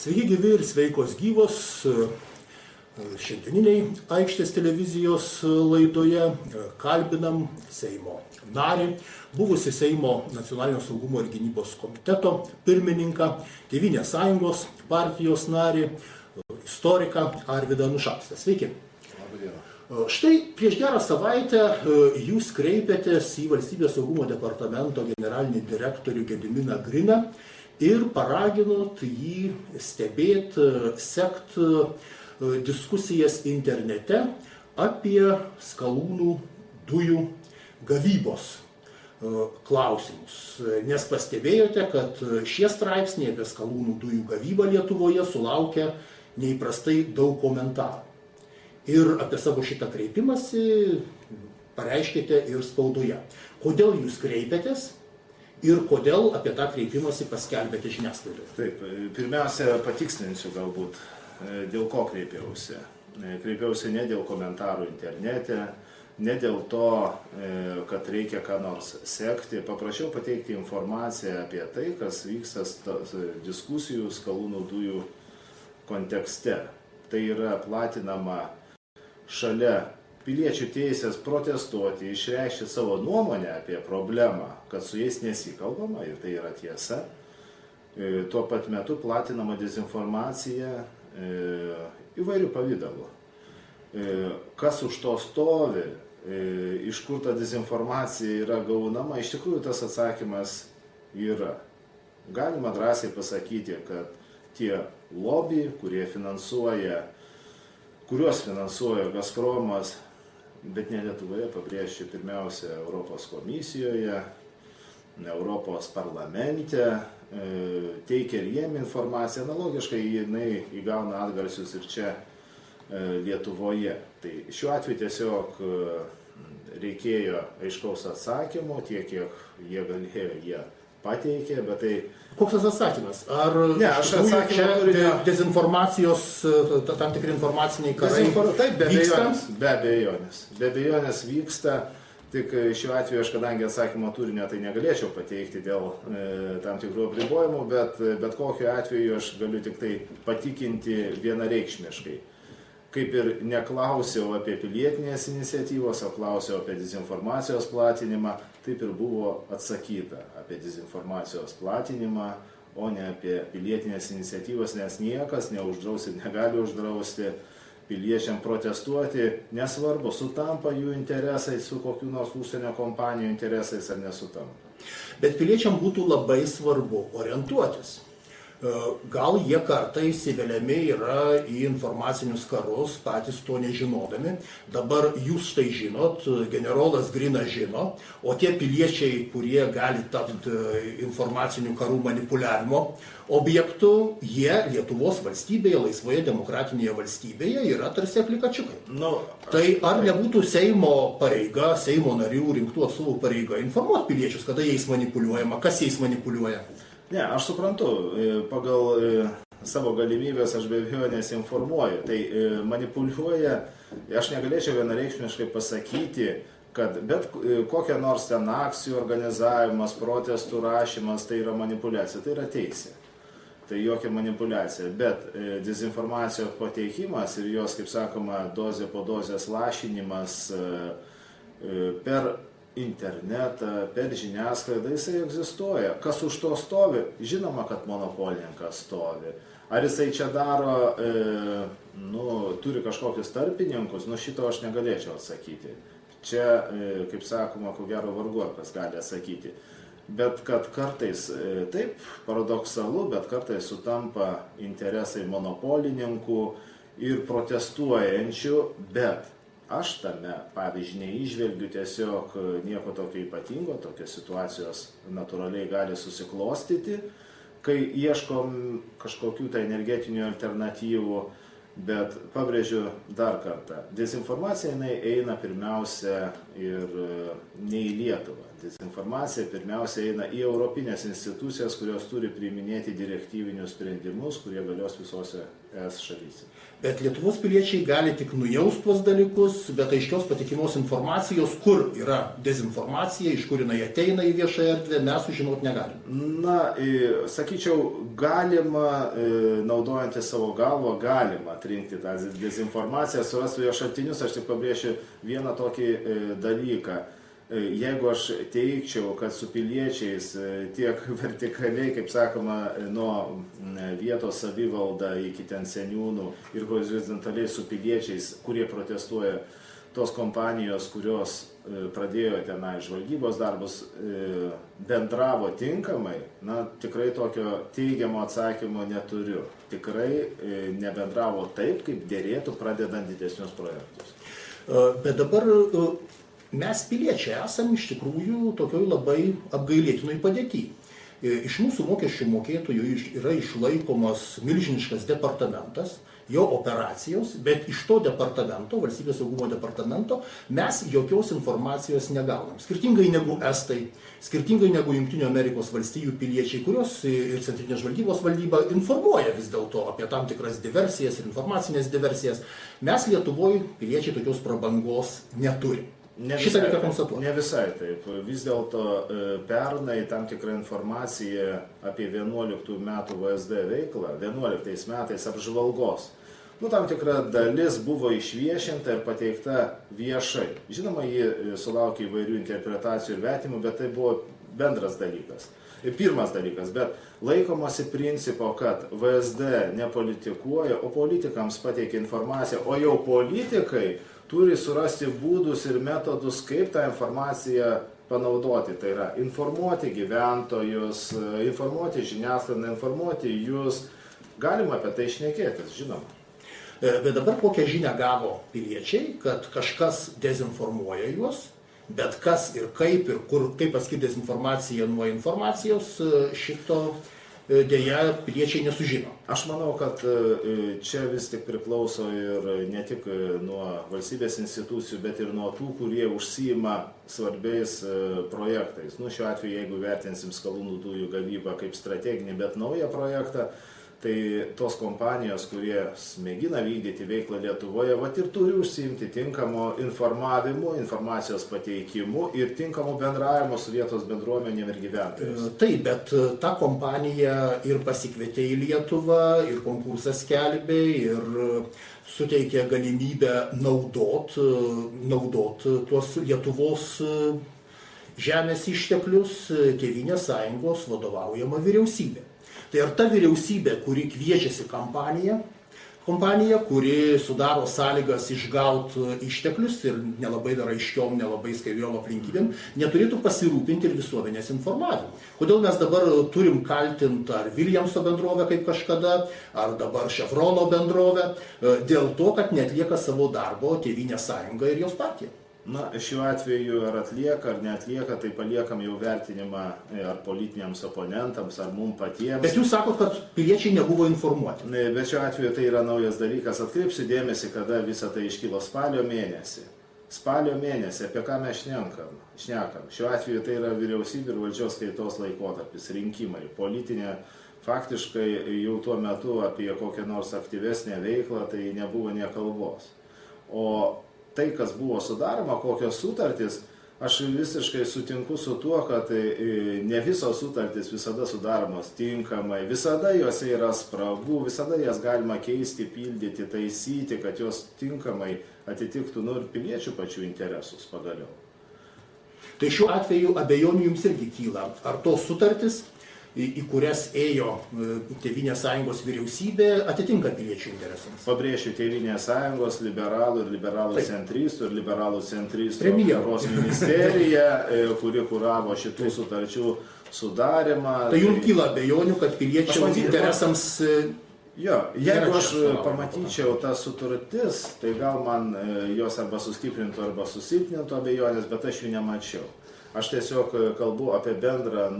Sveiki gyvi ir sveikos gyvos. Šiandieniniai Aikštės televizijos laidoje kalbinam Seimo narį, buvusi Seimo Nacionalinio saugumo ir gynybos komiteto pirmininką, Tėvynės sąjungos partijos narį, istoriką Arvydą Anušauską. Sveiki. Štai prieš gerą savaitę jūs kreipėtės į Valstybės saugumo departamento generalinį direktorių Gediminą Griną ir paraginot jį stebėti, sekti diskusijas internete apie skalūnų dujų gavybos klausimus. Nes pastebėjote, kad šie straipsniai apie skalūnų dujų gavybą Lietuvoje sulaukia neįprastai daug komentarų. Ir apie savo šitą kreipimąsi pareiškėte ir spaudoje. Kodėl jūs kreipėtės ir kodėl apie tą kreipimąsi paskelbėte žiniasklaidoje? Taip, pirmiausia, patikslinsiu galbūt, dėl ko kreipiausi. Kreipiausi ne dėl komentarų internete, ne dėl to, kad reikia ką nors sekti. Paprašiau pateikti informaciją apie tai, kas vyksta diskusijų skalūnų dujų kontekste. Tai yra platinama šalia piliečių teisės protestuoti, išreikšti savo nuomonę apie problemą, kad su jais nesikalbama, ir tai yra tiesa. Tuo pat metu platinama dezinformacija įvairių pavydalų. Kas už to stovi, iš kur ta dezinformacija yra gaunama, iš tikrųjų tas atsakymas yra. Galima drąsiai pasakyti, kad tie lobby, kuriuos finansuoja Gazpromas, bet ne Lietuvoje, pabrėšiu, pirmiausia, Europos komisijoje, Europos parlamente, teikia ir jiem informaciją, analogiškai jinai įgauna atgarsius ir čia Lietuvoje. Tai šiuo atveju tiesiog reikėjo aiškaus atsakymo, tiek kiek jie galėjo, jie pateikė, bet tai... Koks tas atsakymas? Ar čia dezinformacijos, tam tikri informaciniai karai taip, vyksta? Be abejonės vyksta, tik šiuo atveju aš, kadangi atsakymo turinio tai negalėčiau pateikti dėl tam tikrų apribojimų, bet kokiu atveju aš galiu tik tai patikinti vienareikšmiškai. Kaip ir neklausiau apie pilietinės iniciatyvos, o klausiau apie dezinformacijos platinimą, taip ir buvo atsakyta apie dezinformacijos platinimą, o ne apie pilietinės iniciatyvos, nes niekas neuždraus ir negali uždrausti piliečiam protestuoti, nesvarbu, sutampa jų interesai su kokiu nors užsienio kompanijų interesais ar nesutampa. Bet piliečiam būtų labai svarbu orientuotis. Gal jie kartais įveliami yra į informacinius karus, patys to nežinodami. Dabar jūs štai žinot, generolas Grinas žino, o tie piliečiai, kurie gali tapti informacinių karų manipuliavimo objektu, jie Lietuvos valstybėje, laisvoje demokratinėje valstybėje yra tarsi aplikačiukai. Tai ar nebūtų Seimo pareiga, Seimo narių rinktų atstovų pareiga informuoti piliečius, kada jais manipuliuojama, kas jais manipuliuoja? Ne, aš suprantu, pagal savo galimybės aš be abejonės informuoju. Tai manipuliuoja, aš negalėčiau vienareikšmiškai pasakyti, kad bet kokia nors ten akcijų organizavimas, protestų rašymas, tai yra manipuliacija, tai yra teisė. Tai jokia manipuliacija, bet dezinformacijos pateikimas ir jos, kaip sakoma, dozė po dozės lašinimas per internetą, per žiniasklaidą, jisai egzistuoja. Kas už to stovi? Žinoma, kad monopolininkas stovi. Ar jisai čia daro, turi kažkokius tarpininkus, šito aš negalėčiau atsakyti. Čia, kaip sakoma, ko gero vargu ar kas gali atsakyti. Bet kad kartais, taip, paradoksalu, bet kartais sutampa interesai monopolininkų ir protestuojančių, bet aš tame, pavyzdžiui, neįžvelgiu tiesiog nieko tokio ypatingo, tokios situacijos natūraliai gali susiklostyti, kai ieškom kažkokių tai energetinių alternatyvų, bet pabrėžiu dar kartą, dezinformacija eina pirmiausia ir ne į Lietuvą. Dezinformacija pirmiausia eina į europinės institucijas, kurios turi priiminėti direktyvinius sprendimus, kurie galios visose ES šalyse. Bet Lietuvos piliečiai gali tik nujausti tuos dalykus, bet aiškios patikimos informacijos, kur yra dezinformacija, iš kur jinai ateina į viešą erdvę, mes sužinoti negalim. Na, sakyčiau, galima, naudojantis savo galvą, galima atrinkti tą dezinformaciją, surasti jo šaltinius. Aš tik pabrėšiu vieną tokį dalyką. Jeigu aš teikčiau, kad su piliečiais tiek vertikaliai, kaip sakoma, nuo vietos savivalda iki ten seniūnų ir horizontaliai su piliečiais, kurie protestuoja, tos kompanijos, kurios pradėjo tenai žvalgybos darbus, bendravo tinkamai, na, tikrai tokio teigiamo atsakymo neturiu. Tikrai nebendravo taip, kaip dėrėtų pradedant didesnius projektus. Bet dabar mes piliečiai esame iš tikrųjų tokioj labai apgailėtinoj padėty. Iš mūsų mokesčių mokėtojų yra išlaikomas milžiniškas departamentas, jo operacijos, bet iš to departamento, valstybės saugumo departamento, mes jokios informacijos negaunam. Skirtingai negu estai, skirtingai negu Jungtinių Amerikos valstijų piliečiai, kurios ir Centrinės žvalgybos valdyba informuoja vis dėlto apie tam tikras diversijas ir informacinės diversijas, mes Lietuvoje piliečiai tokios prabangos neturim. Šitą reikia konstatuoti. Ne visai taip. Vis dėlto pernai tam tikra informacija apie 11 metų VSD veiklą, 11 metais apžvalgos, tam tikra dalis buvo išviešinta ir pateikta viešai. Žinoma, ji sulaukė įvairių interpretacijų ir vertimų, bet tai buvo bendras dalykas. Pirmas dalykas, bet laikomasi principo, kad VSD nepolitikuoja, o politikams pateikia informaciją, o jau politikai turi surasti būdus ir metodus, kaip tą informaciją panaudoti. Tai yra informuoti gyventojus, informuoti žiniasklaidą, informuoti jūs. Galima apie tai šnekėtis, žinoma. Bet dabar kokią žinią gavo piliečiai, kad kažkas dezinformuoja juos, bet kas ir kaip atskirti dezinformaciją nuo informacijos, šito dėja piliečiai nesužino. Aš manau, kad čia vis tik priklauso ir ne tik nuo valstybės institucijų, bet ir nuo tų, kurie užsiima svarbiais projektais. Šiuo atveju, jeigu vertinsim skalūnų dujų gavybą kaip strateginį, bet naują projektą, tai tos kompanijos, kurie mėgina vykdyti veiklą Lietuvoje, ir turi užsiimti tinkamo informavimu, informacijos pateikimu ir tinkamo bendravimo su vietos bendruomenėm ir gyventojais. Taip, bet ta kompanija ir pasikvietė į Lietuvą, ir konkursą skelbė, ir suteikė galimybę naudot tuos Lietuvos žemės išteklius Tėvynės sąjungos vadovaujama vyriausybė. Tai ar ta vyriausybė, kuri kviečiasi kompaniją, kuri sudaro sąlygas išgauti išteklius ir nelabai dar aiškiom, nelabai skaidriom aplinkybėm, neturėtų pasirūpinti ir visuomenės informavimu. Kodėl mes dabar turim kaltinti ar Williamso bendrovę kaip kažkada, ar dabar Chevrono bendrovę, dėl to, kad neatlieka savo darbo Tėvynės sąjunga ir jos partija? Šiuo atveju ar atlieka, ar neatlieka, tai paliekam jau vertinimą ar politiniams oponentams, ar mums patiems. Bet jūs sakot, kad piliečiai nebuvo informuoti. Bet šiuo atveju tai yra naujas dalykas. Atkreipsiu dėmesį, kada visą tai iškilo spalio mėnesį. Spalio mėnesį, apie ką mes šnekam. Šiuo atveju tai yra vyriausybė ir valdžios kaitos laikotarpis, rinkimai, politinė. Faktiškai jau tuo metu apie kokią nors aktyvesnę veiklą tai nebuvo nė kalbos. O tai, kas buvo sudaroma, kokios sutartys, aš visiškai sutinku su tuo, kad ne visos sutartys visada sudaromos tinkamai, visada juose yra spragų, visada jas galima keisti, pildyti, taisyti, kad jos tinkamai atitiktų ir piliečių pačių interesus pagaliau. Tai šiuo atveju abejonių jums irgi kyla. Ar tos sutartys, į kurias ėjo Tėvynės sąjungos vyriausybė, atitinka piliečių interesams? Pabrėšiu, Tėvynės sąjungos, liberalų ir liberalų centristų ir liberalų centristų aplinkos ministerija, kuri kuravo šitų sutarčių sudarimą. Tai jums kyla abejonių, kad piliečių interesams... Jeigu aš pamatyčiau tas sutartis, tai gal man jos arba sustiprintų, arba susilpnintų abejonės, bet aš jų nemačiau. Aš tiesiog kalbu apie bendras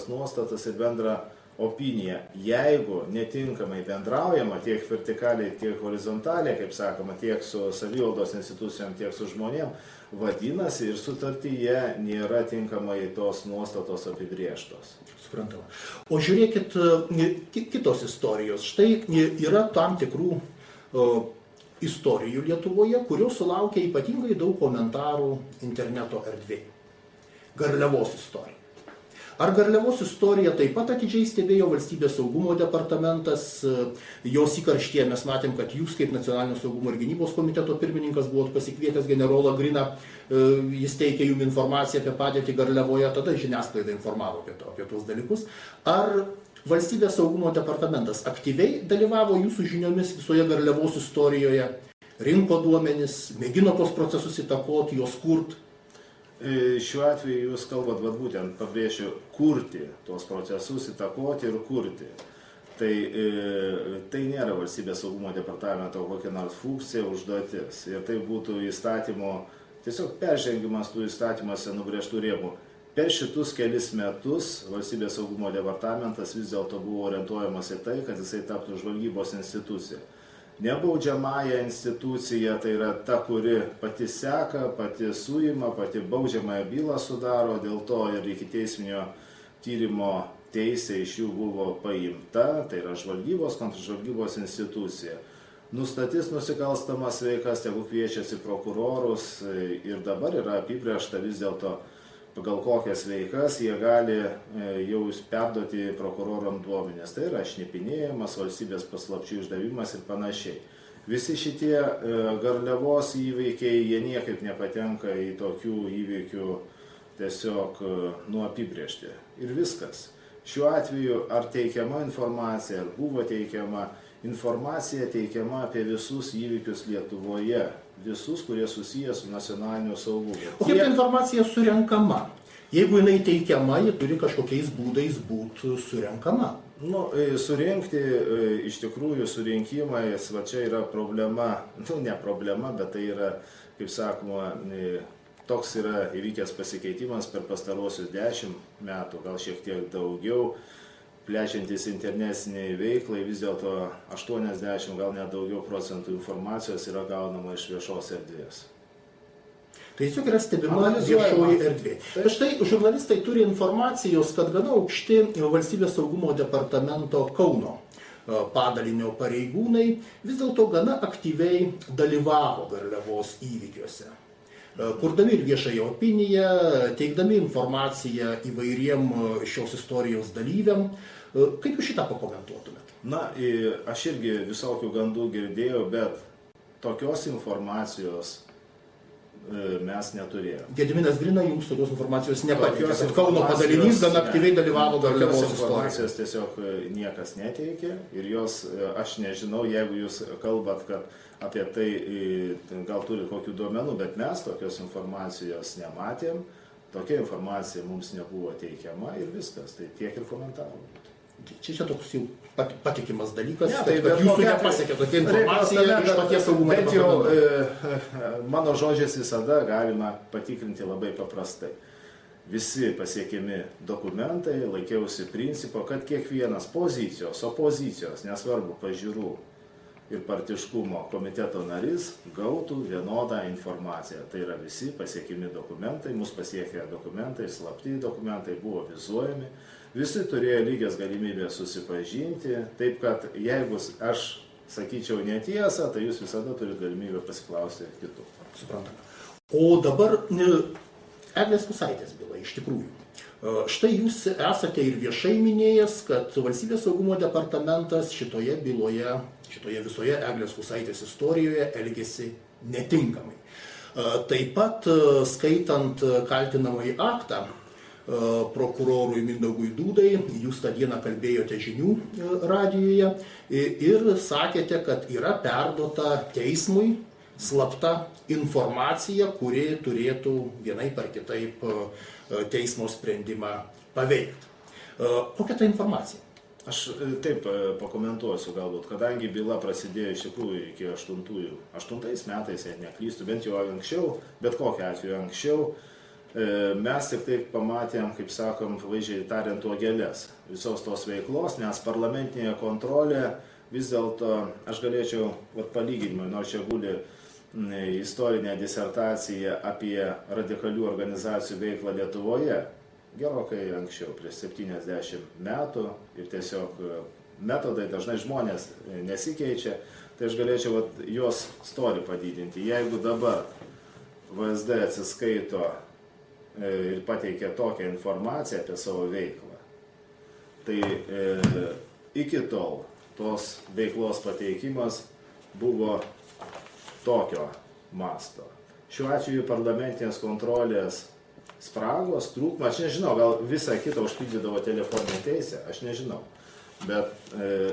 nuostatas ir bendrą opiniją. Jeigu netinkamai bendraujama tiek vertikaliai, tiek horizontaliai, kaip sakoma, tiek su savivaldos institucijom, tiek su žmonėm, vadinasi ir sutartyje nėra tinkamai tos nuostatos apibrėžtos. Suprantama. O žiūrėkit, kitos istorijos. Štai yra tam tikrų istorijų Lietuvoje, kurios sulaukia ypatingai daug komentarų interneto erdvėje. Garliavos istorija. Ar Garliavos istoriją taip pat atidžiai stebėjo Valstybės saugumo departamentas? Jos įkarštyje mes matėm, kad jūs kaip Nacionalinio saugumo ir gynybos komiteto pirmininkas buvot pasikvietęs generolą Griną, jis teikė jums informaciją apie padėtį Garliavoje, tada žiniasklaida informavo apie tuos dalykus. Ar Valstybės saugumo departamentas aktyviai dalyvavo jūsų žiniomis visoje Garliavos istorijoje, rinko duomenis, mėgino tos procesus įtakoti, juos kurti? Šiuo atveju jūs kalbat, būtent pabrėšiu, kurti tuos procesus, įtakoti ir kurti. Tai nėra Valstybės saugumo departamento kokia nors funkcija, užduotis. Ir tai būtų įstatymo, tiesiog peržengimas tų įstatymuose nubrėžtų rėmų. Per šitus kelis metus Valstybės saugumo departamentas vis dėlto buvo orientuojamas į tai, kad jisai taptų žvalgybos institucija. Nebaudžiamąją instituciją, tai yra ta, kuri pati seka, pati suima, pati baudžiamąją bylą sudaro, dėl to ir ikiteisminio tyrimo teisė iš jų buvo paimta, tai yra žvalgybos, kontržvalgybos institucija. Nustatys nusikalstamas veikas, tegu kviečiasi prokurorus ir dabar yra apibrėžta vis dėlto, pagal kokias veikas jie gali jau perduoti prokuroram duomenis. Tai yra šnipinėjimas, valstybės paslapčių išdavimas ir panašiai. Visi šitie Garliavos įvykiai, jie niekaip nepatenka į tokių įvykių tiesiog apibrėžti. Ir viskas. Šiuo atveju ar teikiama informacija, ar buvo teikiama informacija teikiama apie visus įvykius Lietuvoje. Visus, kurie susiję su nacionaliniu saugumu. O kaip ta informacija surenkama? Jeigu jinai teikiama, ji turi kažkokiais būdais būti surenkama. Surinkti, iš tikrųjų, surinkimais, va čia yra problema, ne problema, bet tai yra, kaip sakoma, toks yra įvykęs pasikeitimas per pastaruosius 10 metų, gal šiek tiek daugiau. Plečiantis internetiniai veiklai, vis dėlto 80, gal net daugiau procentų informacijos yra gaunama iš viešos erdvės. Tai tiesiog yra stebima viešoji erdvė. Štai žurnalistai turi informacijos, kad gana aukšti Valstybės saugumo departamento Kauno padalinio pareigūnai vis dėlto gana aktyviai dalyvavo Garliavos įvykiuose. Kurdami ir viešąją opiniją, teikdami informaciją įvairiem šios istorijos dalyviam. Kaip jūs šitą pakomentuotumėt? Aš irgi visokių gandų girdėjau, bet tokios informacijos mes neturėjome. Gediminas Grina jums tokios informacijos nepateikė, kad Kauno padalinys gana aktyviai dalyvavo Garliavos istorijoje. Informacijos tiesiog niekas neteikė ir jos, aš nežinau, jeigu jūs kalbat, kad apie tai gal turi kokių duomenų, bet mes tokios informacijos nematėm, tokia informacija mums nebuvo teikiama ir viskas, tai tiek ir komentarų. Čia toks jau patikimas dalykas, kad jūsų nepasiekė tokia informacija iš paties saugumo departamento. Bent jau mano žodžiais visada galima patikrinti labai paprastai. Visi pasiekiami dokumentai, laikiausi principo, kad kiekvienas pozicijos, opozicijos, nesvarbu pažiūrų ir partiškumo komiteto narys gautų vienodą informaciją. Tai yra visi pasiekimi dokumentai, mus pasiekė dokumentai, slapti dokumentai buvo vizuojami. Visi turėjo lygias galimybės susipažinti, taip kad jeigu aš sakyčiau netiesą, tai jūs visada turite galimybę pasiklausti kitų. Suprantame. O dabar Eglės Kusaitės byla iš tikrųjų. Štai jūs esate ir viešai minėjęs, kad Valstybės saugumo departamentas šitoje byloje, šitoje visoje Eglės Kusaitės istorijoje elgėsi netinkamai. Taip pat skaitant kaltinamąjį aktą, prokurorui Mindaugui Dūdai, jūs tą dieną kalbėjote žinių radijuje ir sakėte, kad yra perduota teismui slapta informacija, kuri turėtų vienaip ar kitaip teismo sprendimą paveikti. Kokia ta informacija? Aš taip pakomentuosiu galbūt, kadangi byla prasidėjo iš tikrųjų iki 8 metais, jei neklystu, bent jau anksčiau, bet kokiu atveju anksčiau, mes tik taip pamatėm, kaip sakom, vaizdžiai tariant, uogeles visos tos veiklos, nes parlamentinė kontrolė vis dėlto, aš galėčiau palyginimui, nors čia guli istorinė disertacija apie radikalių organizacijų veiklą Lietuvoje, gerokai anksčiau, prieš 70 metų, ir tiesiog metodai dažnai žmonės nesikeičia, tai aš galėčiau jos storį padidinti. Jeigu dabar VSD atsiskaito ir pateikia tokią informaciją apie savo veiklą, tai iki tol tos veiklos pateikimas buvo tokio masto. Šiuo atveju parlamentinės kontrolės spragos, trūkumas, aš nežinau, gal visą kitą užpildydavo telefoninę teisę, aš nežinau. Bet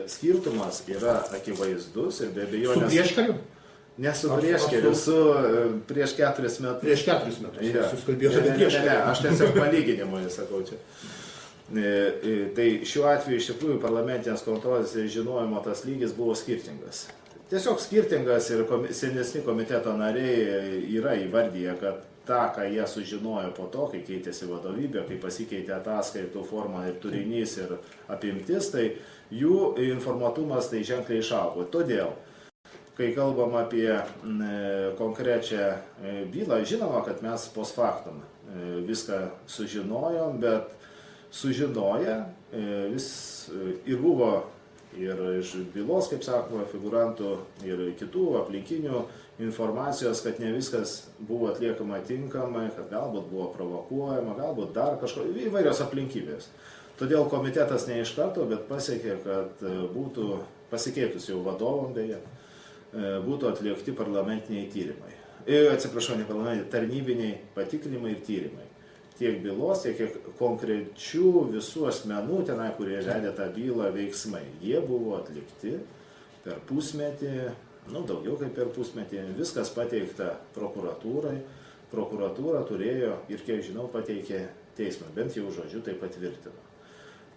skirtumas yra akivaizdus ir be abejonės... Su prieškariu? Ne su prieškariu, su prieš 4 metus. Prieš 4 metus, ja. Jūs kalbėjote apie prieškarį. Ne, aš tiesiog palyginimui sakau čia. Tai šiuo atveju iš tikrųjų parlamentinės kontrolės ir žinojimo tas lygis buvo skirtingas. Tiesiog skirtingas ir senesni komiteto nariai yra įvardyję, kad tą, ką jie sužinojo po to, kai keitėsi vadovybė, kai pasikeitė ataskaitų forma ir turinys ir apimtis, tai jų informatumas tai ženkliai išaugo. Todėl, kai kalbam apie konkrečią bylą, žinoma, kad mes post factum viską sužinojom, bet sužinoję vis ir buvo ir iš bylos, kaip sakoma, figurantų ir kitų aplinkinių informacijos, kad ne viskas buvo atliekama tinkamai, kad galbūt buvo provokuojama, galbūt dar kažko, įvairios aplinkybės. Todėl komitetas ne iš karto, bet pasiekė, kad būtų pasikeitus jau vadovom beje, būtų atliekti parlamentiniai tyrimai. Atsiprašau, ne parlamentiniai, tarnybiniai patikrinimai ir tyrimai. Tiek bylos, tiek konkrečių visų asmenų tenai, kurie vedė tą bylą veiksmai. Jie buvo atlikti per pusmetį, daugiau kaip per pusmetį. Viskas pateikta prokuratūrai. Prokuratūra turėjo ir, kiek žinau, pateikė teismą, bent jau žodžiu tai patvirtino.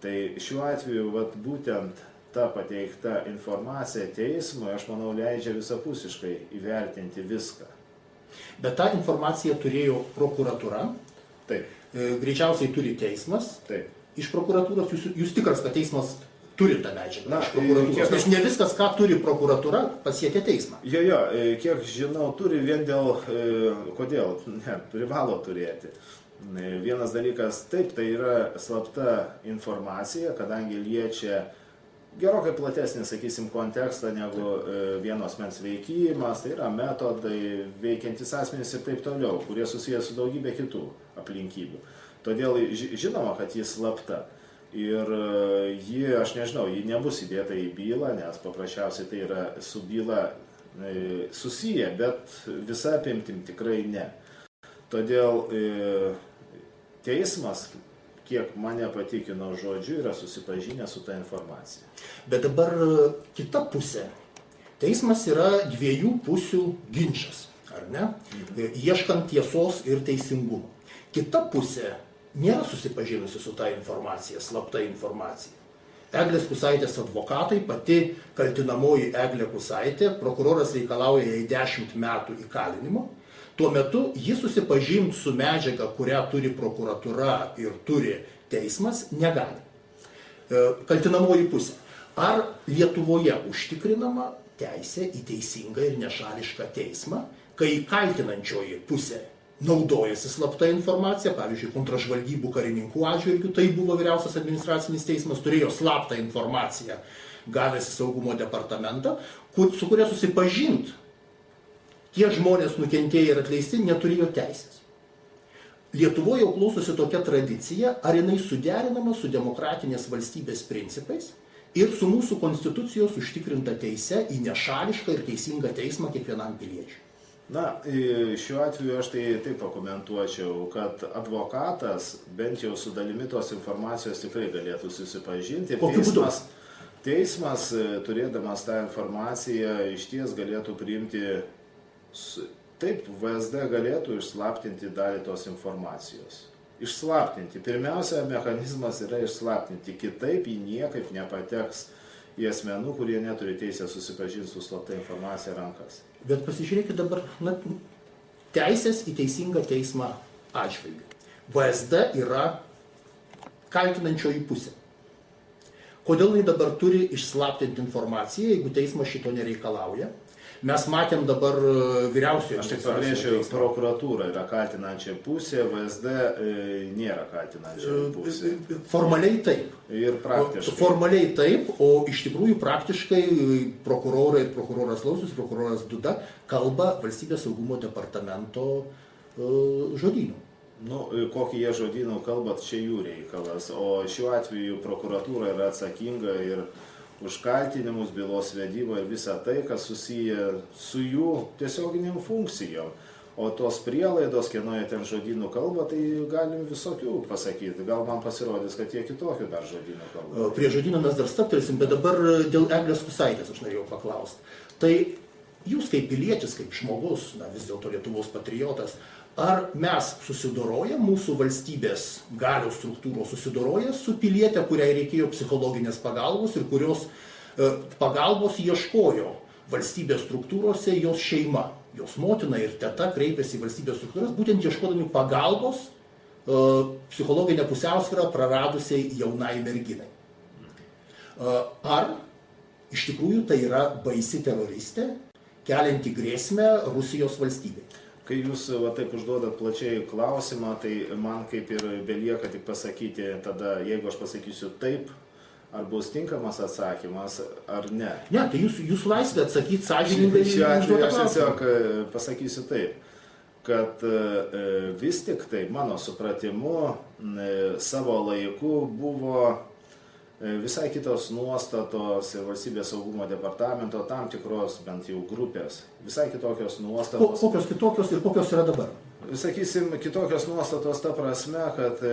Tai šiuo atveju būtent ta pateikta informacija teismui, aš manau, leidžia visapusiškai įvertinti viską. Bet tą informaciją turėjo prokuratūra. Taip. Greičiausiai turi teismas. Taip. Iš prokuratūros jūs tikras, kad teismas turi tą medžiagą iš prokuratūros. Nes ne viskas, ką turi prokuratūra, pasiekia teismą. Jo, kiek žinau, turi vien dėl, kodėl, privalo turėti. Vienas dalykas, taip, tai yra slapta informacija, kadangi liečia gerokai platesnį, sakysim, kontekstą negu vieno asmens veikimas, tai yra metodai, veikiantys asmenys ir taip toliau, kurie susijęs su daugybė kitų aplinkybių. Todėl žinoma, kad jis slapta. Ir ji, aš nežinau, ji nebus įdėta į bylą, nes paprasčiausiai tai yra su byla susiję, bet visa apimtim tikrai ne. Todėl teismas, kiek mane patikino žodžiu, yra susipažinę su ta informacija. Bet dabar kita pusė. Teismas yra dviejų pusių ginčas, ar ne? Ieškant tiesos ir teisingumo. Kita pusė nėra susipažinusi su ta informacija, slapta informacija. Eglės Kusaitės advokatai, pati kaltinamoji Eglė Kusaitė, prokuroras reikalauja jai 10 metų įkalinimo. Tuo metu ji susipažinti su medžiaga, kurią turi prokuratūra ir turi teismas, negali. Kaltinamoji pusė. Ar Lietuvoje užtikrinama teisė į teisingą ir nešališką teismą, kai kaltinančioji pusė naudojasi slapta informacija, pavyzdžiui, kontražvalgybų karininkų atžvilgių, tai buvo vyriausias administracinis teismas, turėjo slaptą informaciją, gavęs į saugumo departamentą, su kuria susipažinti tie žmonės nukentėję ir atleisti neturėjo teisės. Lietuvoje jau klausosi tokia tradicija, ar jinai suderinama su demokratinės valstybės principais ir su mūsų konstitucijos užtikrinta teise į nešališką ir teisingą teismą kiekvienam piliečiui. Na, šiuo atveju aš tai taip pakomentuočiau, kad advokatas bent jau su dalimi tos informacijos tikrai galėtų susipažinti. Kokiu būdu? Teismas, turėdamas tą informaciją, išties galėtų priimti. Taip, VSD galėtų išslaptinti dalį tos informacijos. Išslaptinti. Pirmiausia, mechanizmas yra išslaptinti. Kitaip jį niekaip nepateks į asmenų, kurie neturi teisę susipažinti su slapta informacija rankas. Bet pasižiūrėkit dabar teisės į teisingą teismą atžvilgiu. VSD yra kaltinančioji pusė. Kodėl jinai dabar turi išslaptinti informaciją, jeigu teismas šito nereikalauja? Mes matėm dabar vyriausiojo. Aš tik pabrėžiu, prokuratūra yra kaltinančia pusė, VSD nėra kaltinančia pusė. Formaliai taip. Ir praktiškai. Formaliai taip, o iš tikrųjų praktiškai prokurorai ir prokuroras Laucius, prokuroras Duda kalba Valstybės saugumo departamento žodynu. Nu, kokį jie žodynų kalbat, čia jų reikalas, o šiuo atveju prokuratūra yra atsakinga ir už kaltinimus, bylos vedybą ir visą tai, kas susiję su jų tiesioginiam funkcijom. O tos prielaidos, kieno jie ten žodynų kalba, tai galim visokių pasakyti. Gal man pasirodys, kad jie kitokių dar žodynų kalba. Prie žodyno mes dar staptelsim, bet dabar dėl Eglės Kusaitės aš norėjau paklausti. Tai jūs kaip pilietis, kaip žmogus, vis dėlto Lietuvos patriotas, ar mes susidorojam, mūsų valstybės galios struktūros susidoroja su pilietė, kuriai reikėjo psichologinės pagalbos ir kurios pagalbos ieškojo valstybės struktūrose jos šeima, jos motina ir teta kreipėsi į valstybės struktūras, būtent ieškodami pagalbos psichologinę pusiausvyrą praradusiai jaunai merginai. Ar iš tikrųjų tai yra baisi teroristė, kelianti grėsmę Rusijos valstybei? Kai jūs taip užduodat plačiai klausimą, tai man kaip ir belieka tik pasakyti tada, jeigu aš pasakysiu taip, ar bus tinkamas atsakymas, ar ne. Ne, tai jūs laisvė atsakyti sąžiningai. Šiuo atveju aš tiesiog pasakysiu taip, kad vis tik tai mano supratimu savo laiku buvo visai kitos nuostatos ir Valstybės saugumo departamento tam tikros bent jau grupės, visai kitokios nuostatos. Kokios kitokios ir kokios yra dabar? Sakysim, kitokios nuostatos ta prasme, kad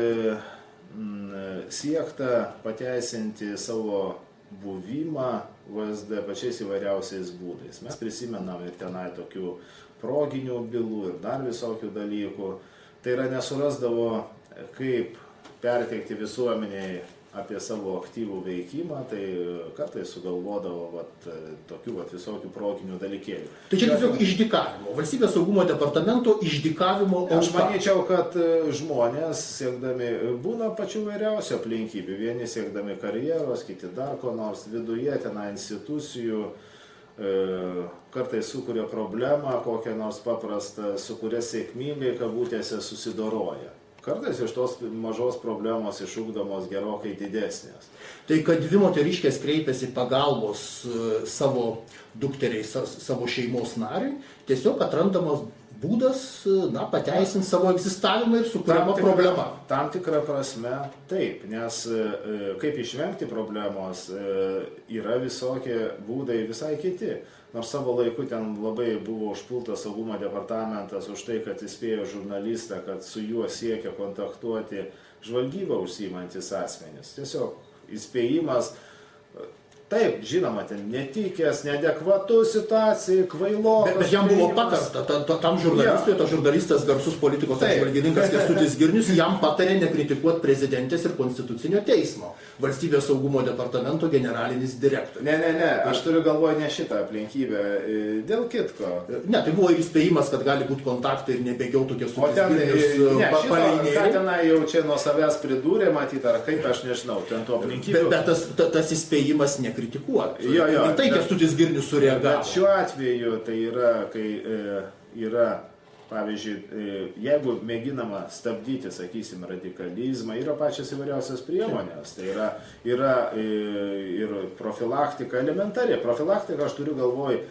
siekta pateisinti savo buvimą VSD pačiais įvairiausiais būdais. Mes prisimenam ir tenai tokių proginių bylų ir dar visokių dalykų. Tai yra nesurasdavo, kaip perteikti visuomeniai apie savo aktyvų veikimą, tai kartais sugalvodavo tokių visokių proginių dalykėlių. Tai čia tiesiog išdykavimo, Valstybės saugumo departamento išdykavimo. Aš manyčiau, kad žmonės siekdami būna pačių vairiausių aplinkybių, vieni siekdami karjeros, kiti dar ko nors viduje, tenai institucijų, kartais sukuria problemą, kokią nors paprastą, su kuria sėkmingai kabutėse susidoroja. Kartais iš tos mažos problemos išugdomos gerokai didesnės. Tai kad dvi moteriškės kreipiasi pagalbos savo dukteriai, savo šeimos nariui, tiesiog atrandamas būdas pateisinti savo egzistavimą ir sukuriama problema. Tam tikrą prasme taip, nes kaip išvengti problemos yra visokie būdai visai kiti. Nors savo laiku ten labai buvo užpultas saugumo departamentas už tai, kad įspėjo žurnalistą, kad su juo siekia kontaktuoti žvalgybą užsiimantis asmenys. Tiesiog įspėjimas, taip, žinoma, ten netikęs, neadekvatus situacijai, kvailokas. Bet jam buvo patarta, tam žurnalistui, tas žurnalistas garsus politikos apžvalgininkas Kęstutis Girnius, jam patarė nekritikuoti prezidentės ir konstitucinio teismo, Valstybės saugumo departamento generalinis direktorius. Ne, aš turiu galvoje ne šitą aplinkybę, dėl kitko. Ne, tai buvo ir įspėjimas, kad gali būti kontaktai ir nebėgiautų Kęstutis Girnius paleinėje. Ką tenai jau čia nuo savęs pridūrė, matyti, ar kaip, aš nežinau, ten to aplinkybių. Bet tas įspėjimas nekritikuoti. Jo, tai Kęstutis Girnius sureagavo. Bet šiuo atveju tai yra, kai yra, pavyzdžiui, jeigu mėginama stabdyti, sakysim, radikalizmą, yra pačias įvairiausias priemonės. Tai yra ir profilaktika elementari. Profilaktika, aš turiu galvoj,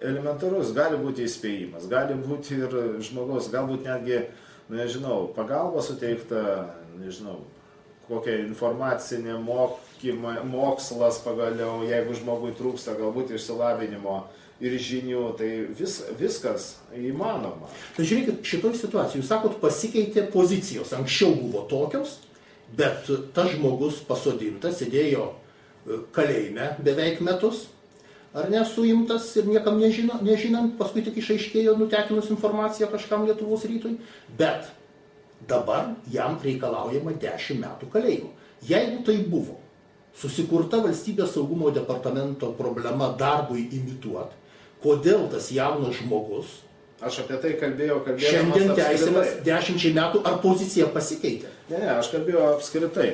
elementarus, gali būti įspėjimas, gali būti ir žmogaus, galbūt netgi, nežinau, pagalba suteikta, nežinau, kokia informacinė mokslas pagaliau, jeigu žmogui trūksta galbūt išsilavinimo ir žinių, tai viskas įmanoma. Tai žiūrėkit, šitoj situacijoj, jūs sakot, pasikeitė pozicijos, anksčiau buvo tokios, bet tas žmogus pasodintas, sėdėjo kalėjime beveik metus, ar nesuimtas ir niekam nežinant, paskui tik išaiškėjo nutekinus informaciją kažkam Lietuvos rytui, bet dabar jam reikalaujama 10 metų kalėjimo. Jeigu tai buvo susikurta Valstybės saugumo departamento problema darbui imituoti, kodėl tas jaunas žmogus Aš apie tai kalbėjau Šiandien teisimas apskritai. 10 metų, ar pozicija pasikeitė? Ne, aš kalbėjau apskritai.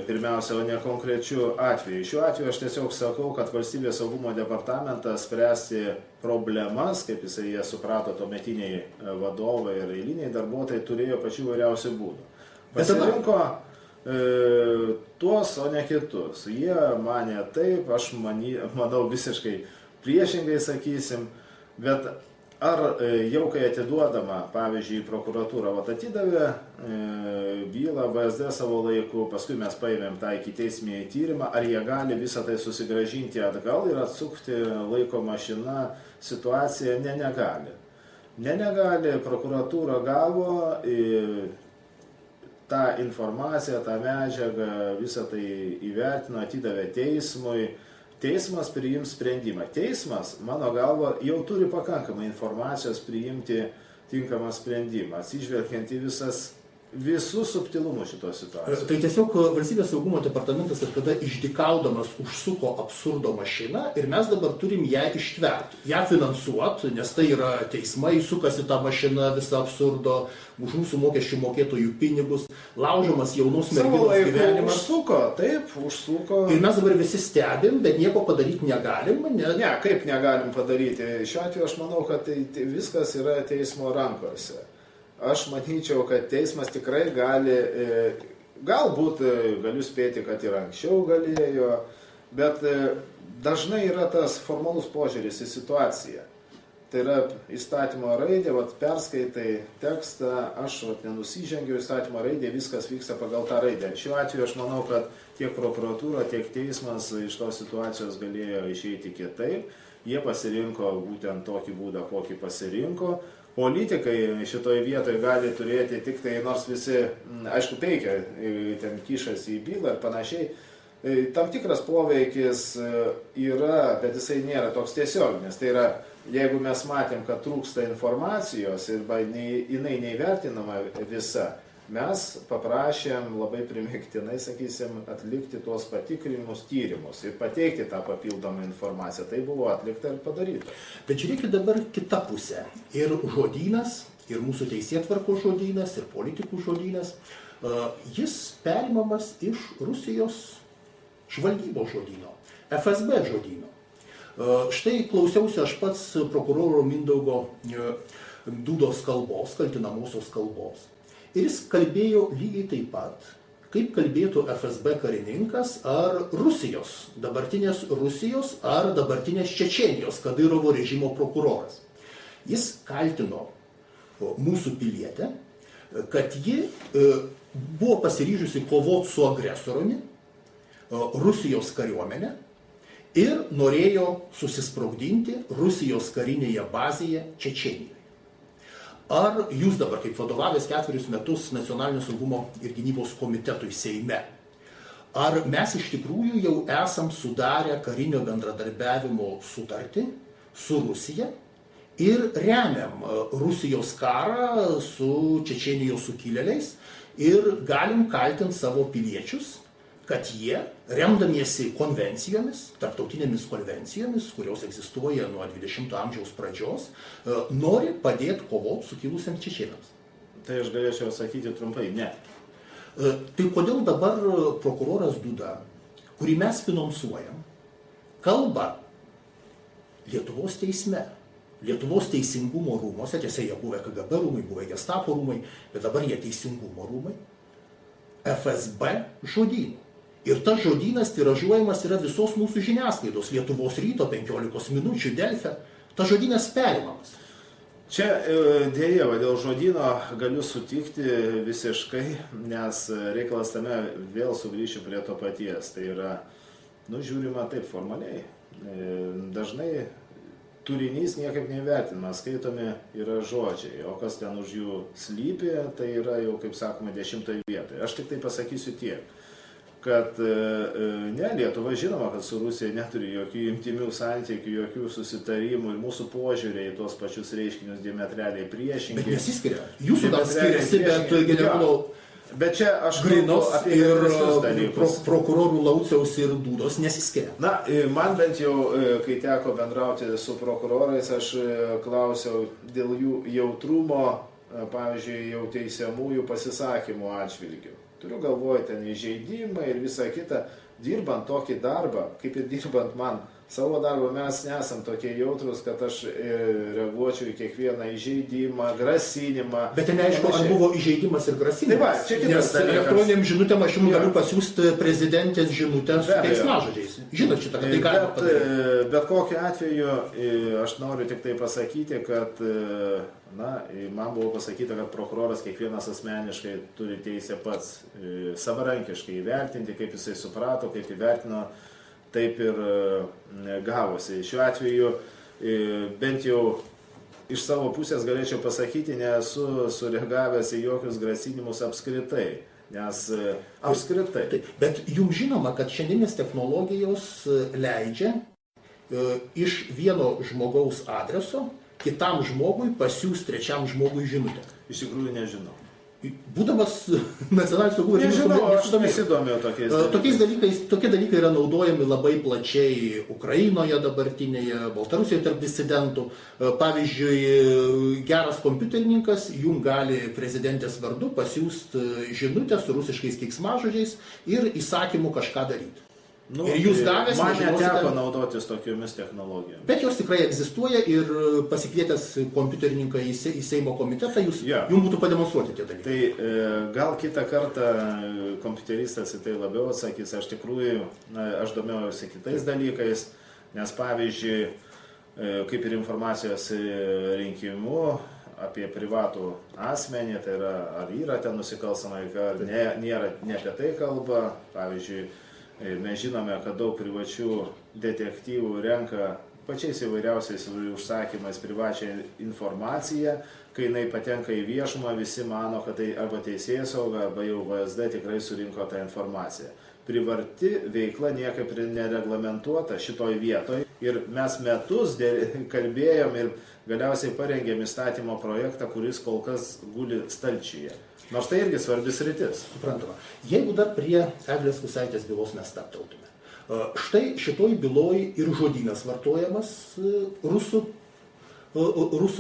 Pirmiausia, o ne konkrečių atvejų. Šiuo atveju aš tiesiog sakau, kad Valstybės saugumo departamentas spręsti problemas, kaip jie suprato tuometiniai vadovai ir eiliniai darbuotojai, turėjo pačių vairiausių būdų. Pasirinko tuos, o ne kitus. Jie manė taip, aš manau visiškai priešingai sakysim, bet ar jau kai atiduodama, pavyzdžiui, prokuratūra atidavė bylą VSD savo laiku, paskui mes paėmėm tą ikiteisminį tyrimą, ar jie gali visą tai susigrąžinti atgal ir atsukti laiko mašiną situaciją? Ne, negali. Negali, prokuratūra gavo tą informaciją, tą medžiagą, visą tai įvertino, atidavė teismui. Teismas priims sprendimą. Teismas, mano galva, jau turi pakankamai informacijos priimti tinkamą sprendimą, atsižvelgiant į visus subtilumus šitos situacijos. Tai tiesiog Valstybės saugumo departamentas tada išdykaudamas užsuko absurdo mašiną ir mes dabar turim ją ištverti, ją finansuoti, nes tai yra teismai, sukasi tą mašiną visą absurdo, už mūsų mokesčių mokėtojų pinigus, laužomas jaunos merginos gyvenimas. Užsuko, taip, užsuko. Ir mes dabar visi stebim, bet nieko padaryti negalim. Ne, kaip negalim padaryti? Šiuo atveju aš manau, kad tai viskas yra teismo rankose. Aš manyčiau, kad teismas tikrai gali, galbūt galiu spėti, kad ir anksčiau galėjo, bet dažnai yra tas formalus požiūris į situaciją. Tai yra įstatymo raidė, perskaitai tekstą, aš nenusižengiu įstatymo raidė, viskas vyksta pagal tą raidę. Šiuo atveju aš manau, kad tiek prokuratūra, tiek teismas iš tos situacijos galėjo išeiti kitaip. Jie pasirinko būtent tokį būdą, kokį pasirinko. Politikai šitoje vietoje gali turėti tik tai, nors visi, aišku, peikia, ten kišasi į bylą ir panašiai, tam tikras poveikis yra, bet jisai nėra toks tiesioginis. Tai yra, jeigu mes matėm, kad trūksta informacijos ir jinai neįvertinama visa, mes paprašėm labai primygtinai, sakysim, atlikti tuos patikrinimus, tyrimus ir pateikti tą papildomą informaciją. Tai buvo atlikta ir padaryta. Bet žiūrėkit dabar kita pusė. Ir žodynas, ir mūsų teisėtvarkos žodynas, ir politikų žodynas, jis perimamas iš Rusijos žvalgybos žodyno, FSB žodyno. Štai klausiausi aš pats prokuroro Mindaugo Dudos kalbos, kaltinamosios kalbos. Ir jis kalbėjo lygiai taip pat, kaip kalbėtų FSB karininkas ar Rusijos, dabartinės Rusijos ar dabartinės Čečėnijos Kadyrovo režimo prokuroras. Jis kaltino mūsų pilietę, kad ji buvo pasiryžusi kovoti su agresoriumi, Rusijos kariuomenė, ir norėjo susisprogdinti Rusijos karinėje bazėje Čečėnijoje. Ar jūs dabar, kaip vadovavęs 4 metus Nacionalinio saugumo ir gynybos komitetui Seime, ar mes iš tikrųjų jau esam sudarę karinio bendradarbiavimo sutartį su Rusija ir remiam Rusijos karą su Čečėnijos sukilėliais ir galim kaltinti savo piliečius, kad jie, remdamiesi konvencijomis, tarptautinėmis konvencijomis, kurios egzistuoja nuo 20 amžiaus pradžios, nori padėti kovoti sukilusiems čečėnams? Tai aš galėčiau sakyti trumpai, ne. Tai kodėl dabar prokuroras Duda, kurį mes finansuojam, kalba Lietuvos teisme, Lietuvos teisingumo rūmose, tiesa, jie buvę KGB rūmai, buvę Gestapo rūmai, bet dabar jie teisingumo rūmai, FSB žodynų. Ir tas žodynas tiražuojamas yra visos mūsų žiniasklaidos, Lietuvos ryto, 15 minučių, Delfio. Tas žodynas perimamas. Čia dėja, dėl žodyno galiu sutikti visiškai, nes reikalas tame vėl sugrįšiu prie to paties. Tai yra, žiūrima taip formaliai. Dažnai turinys niekaip neįvertinamas, skaitomi yra žodžiai, o kas ten už jų slypi, tai yra jau, kaip sakoma, 10 vietoje. Aš tik tai pasakysiu tiek, kad ne, Lietuva žinoma, kad su Rusija neturi jokių intimių santykių, jokių susitarimų ir mūsų požiūriai į tuos pačius reiškinius diametraliai priešingi. Bet nesiskiria. Jūsų gal skiriasi, bet generolo... Bet čia aš Grinos apie ir dalykus. prokurorų Lauciaus ir Dūdos nesiskiria. Na, man bent jau, kai teko bendrauti su prokurorais, aš klausiau dėl jų jautrumo, pavyzdžiui, jau teisiamųjų pasisakymų atžvilgių. Turiu galvoje ten įžeidimai ir visa kita. Dirbant tokį darbą, kaip ir dirbant man savo darbą, mes nesam tokie jautrus, kad aš reaguočiau į kiekvieną įžeidimą, grasinimą. Bet neaišku, ar buvo įžeidimas ir grasinimas. Tai va, čia kitas dalykas. Elektroniniam žinutėm aš jums galiu pasiūsti prezidentės žinutę su keiksmažodžiais. Žinot šitą, kad tai galima padaryti. Bet kokiu atveju aš noriu tik tai pasakyti, kad man buvo pasakyta, kad prokuroras kiekvienas asmeniškai turi teisę pats savarankiškai įvertinti, kaip jisai suprato, kaip įvertino, taip ir gavosi. Šiuo atveju bent jau iš savo pusės galėčiau pasakyti, nesu sureagavęs į jokius grasinimus apskritai. Nes apskritai. Bet jums žinoma, kad šiandienės technologijos leidžia iš vieno žmogaus adreso kitam žmogui pasiūs trečiam žmogui žinutę. Iš tikrųjų nežinau. Būdamas nacionalinio saugumo nežinau, aš nesidomėjau tokiais dalykais. Tokie dalykai yra naudojami labai plačiai Ukrainoje dabartinėje, Baltarusijoje tarp disidentų. Pavyzdžiui, geras kompiuterininkas jums gali prezidentės vardu pasiūsti žinutę su rusiškais keiksmažodžiais ir įsakymu kažką daryti. Ir jūs gavęs, man neteko naudotis tokiomis technologijomis. Bet jos tikrai egzistuoja ir pasikvietęs kompiuterininką į Seimo komitetą, jums būtų pademonstruoti tie dalykai. Tai gal kitą kartą kompiuteristas į tai labiau atsakys. Aš tikrųjų, aš domėjausi kitais dalykais, nes pavyzdžiui, kaip ir informacijos rinkimu apie privatų asmenį, tai yra, ar yra ten nusikalstama, ar nėra, ne apie tai kalba, pavyzdžiui, mes žinome, kad daug privačių detektyvų renka pačiais įvairiausiais užsakymais privačią informaciją, kai jinai patenka į viešumą, visi mano, kad tai arba teisėsauga, arba jau VSD tikrai surinko tą informaciją. Privarti veikla niekaip nereglamentuota šitoj vietoj ir mes metus kalbėjom ir galiausiai parengėm įstatymo projektą, kuris kol kas guli stalčiuje. Nors tai irgi svarbis sritis. Suprantama. Jeigu dar prie Eglės Kusaitės bylos mes stabteltume. Štai šitoj byloj ir žodynas vartojamas rusų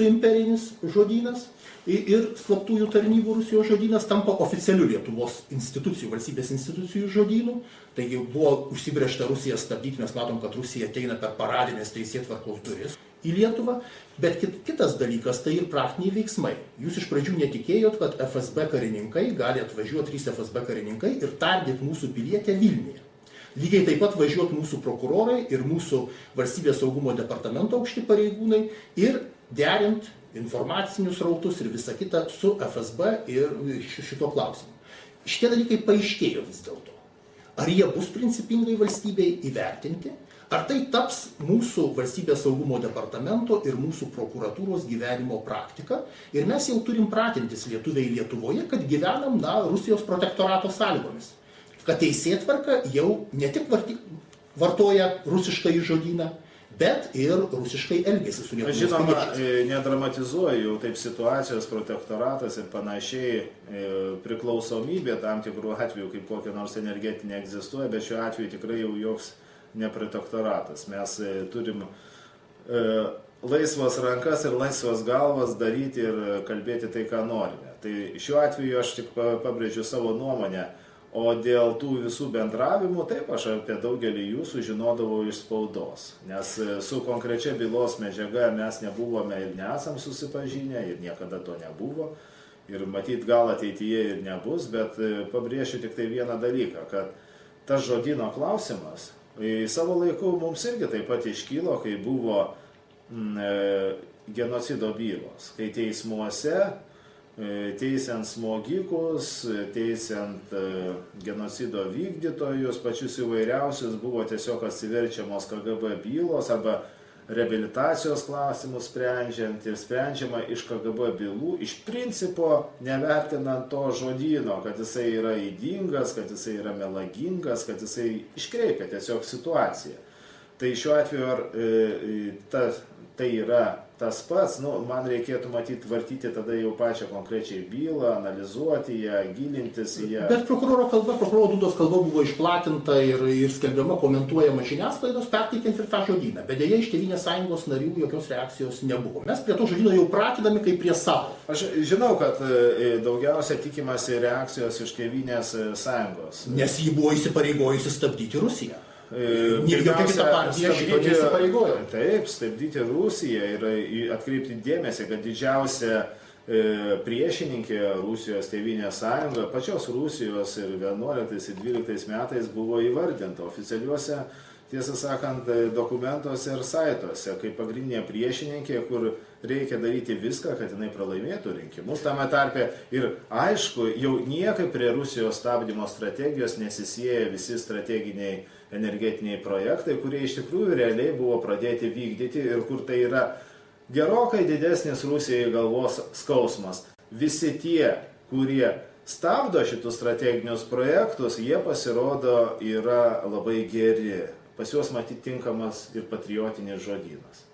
imperinis žodynas ir slaptųjų tarnybų Rusijos žodynas tampa oficialiu Lietuvos institucijų, valstybės institucijų žodynu. Taigi buvo užsibrėžta Rusiją stabdyti, mes matom, kad Rusija ateina per paradinės teisėtvarkos duris į Lietuvą, bet kitas dalykas tai ir praktiniai veiksmai. Jūs iš pradžių netikėjot, kad FSB karininkai gali atvažiuoti 3 FSB karininkai ir tardyti mūsų pilietę Vilniuje. Lygiai taip pat važiuoti mūsų prokurorai ir mūsų valstybės saugumo departamento aukšti pareigūnai ir derinti informacinius rautus ir visą kitą su FSB ir šito klausimu. Šitie dalykai paaiškėjo vis dėlto. Ar jie bus principingai valstybei įvertinti? Ar tai taps mūsų valstybės saugumo departamento ir mūsų prokuratūros gyvenimo praktika? Ir mes jau turim pratintis lietuviai Lietuvoje, kad gyvenam Rusijos protektorato sąlygomis. Kad teisėtvarka jau ne tik vartoja rusišką žodyną, bet ir rusiškai elgesi su Lietuvos piliečiais. Žinoma, nedramatizuoju taip situacijos, protektoratas ir panašiai priklausomybė tam tikrų atvejų, kaip kokia nors energetinė egzistuoja, bet šiuo atveju tikrai jau joks ne protektoratas. Mes turim laisvas rankas ir laisvas galvas daryti ir kalbėti tai, ką norime. Tai šiuo atveju aš tik pabrėžiu savo nuomonę. O dėl tų visų bendravimų, taip, aš apie daugelį jų sužinodavau iš spaudos. Nes su konkrečia bylos medžiaga mes nebuvome ir nesam susipažinę ir niekada to nebuvo. Ir matyt, gal ateityje ir nebus, bet pabrėšiu tik tai vieną dalyką, kad tas žodyno klausimas savo laiku mums irgi taip pat iškylo, kai buvo genocido bylos, kai teismuose teisiant smogikus, teisiant genocido vykdytojus, pačius įvairiausius, buvo tiesiog atsiverčiamos KGB bylos arba reabilitacijos klausimus sprendžiant ir sprendžiama iš KGB bylų, iš principo nevertinant to žodyno, kad jisai yra ydingas, kad jisai yra melagingas, kad jisai iškreipia tiesiog situaciją. Tai šiuo atveju tai yra tas pats, nu, man reikėtų matyti, vartyti tada jau pačią konkrečiai bylą, analizuoti ją, gilintis į ją. Bet prokuroro Dudos kalba buvo išplatinta ir skelbiama, komentuojama žiniasklaidos, perteikiant ir tą žodyną. Bet dėja iš Tėvynės sąjungos narių jokios reakcijos nebuvo. Mes prie to žodyno jau pratinami kaip prie savo. Aš žinau, kad daugiausia tikimasi reakcijos iš Tėvynės sąjungos. Nes ji buvo įsipareigojusi stabdyti Rusiją. Jokia kita partija šito neįsipareigojo. Taip, stabdyti Rusiją ir atkreipti dėmesį, kad didžiausia priešininkė Rusijos Tėvynės sąjunga, pačios Rusijos ir 11 ir 12 metais buvo įvardinta oficialiuose, tiesą sakant, dokumentuose ir saituose, kaip pagrindinė priešininkė, kur reikia daryti viską, kad jinai pralaimėtų rinkimus. Tame tarpe ir aišku, jau niekaip prie Rusijos stabdymo strategijos nesisieja visi strateginiai energetiniai projektai, kurie iš tikrųjų realiai buvo pradėti vykdyti ir kur tai yra gerokai didesnis Rusijai galvos skausmas. Visi tie, kurie stabdo šitus strateginius projektus, jie pasirodo yra labai geri. Pas juos matyti tinkamas ir patriotinis žodynas.